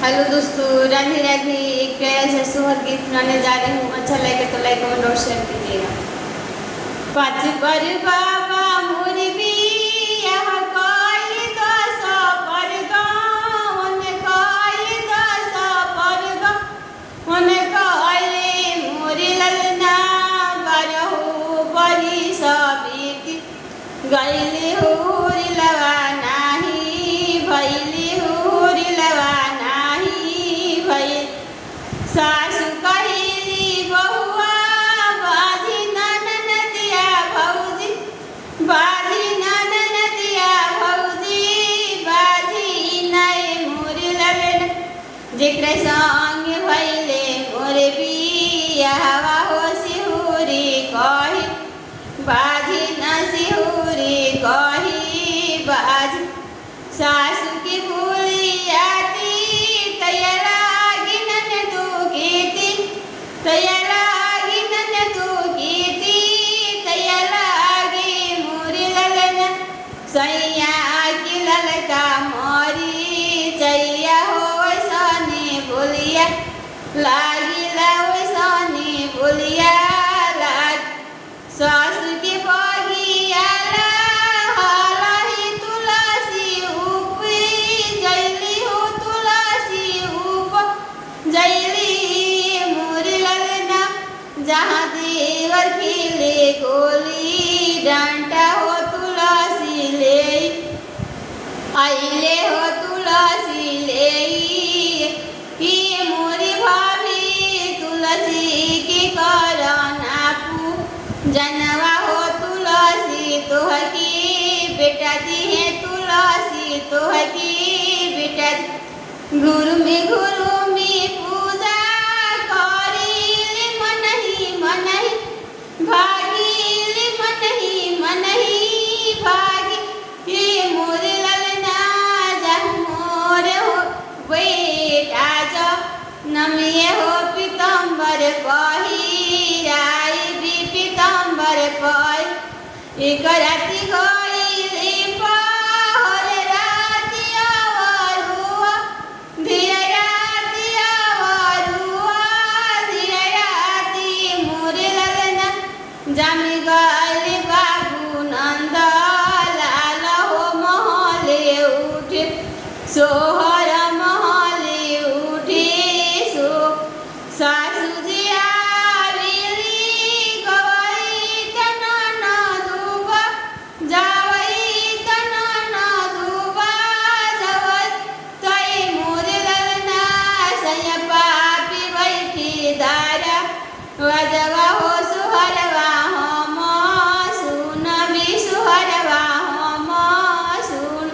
Hello दोस्तों, राधे राधे। एक प्यारा सा सोहर गीत सुनाने जा रही हूँ। अच्छा लगे तो लाइक कमेंट और शेयर कीजिएगा। पाँच पर बाबा मोर बिया कइल 10 पर गौन कइल 10 पर गौन कइले मोर ललना बारहो बरिस बीत गइले होरी लवा नाही भइली होरी लवा सासु कहिली बहुआ बाजी ननन दिया भौजी बाजी ननन दिया भौजी बाजी नए मोर ललन जेकरा संग भइले मोर बिया हवा हो सिहुरी कही बाजी न सिहुरी कही बाजी सासु की भूलियाती तैयारा तैयारी नन दुखीती तैयारी मोरी ललन सैया की ललका मोरी चैया हो वैसने बोलिया लागी वैसने बोलिया लाग सासु की बगिया हलही तुलसी उपी जैली हो तुलसी उप जैली जहाँ देवर खिले गोली डांटा हो तुलसी ले आइले हो तुलसी ले कि मोरी भाभी तुलसी की करना पू जनवा हो तुलसी तोह की बेटा दी है तुलसी तोह की बेटा गुरु में पूजा भागी मनही भागी ये मोर ललना जब मोर हो बेटा जो नमिए हो पीतम्बर पहिराई भी पीतम्बर पह एक राति गईली पहर राति अवरुआ धीर राति अवरुआ धीर राति मोर ललना जामी गली बाबू नंद लाल हो महले उठे सोहर महले उठे सो सासु जी आविली गवई तनन दुबा जावई तनन दुबा जावई तई मोर ललना सय पापी बैठी दारा वजवा हो सुहरवा हम सुन भी सुहरवा हम सुन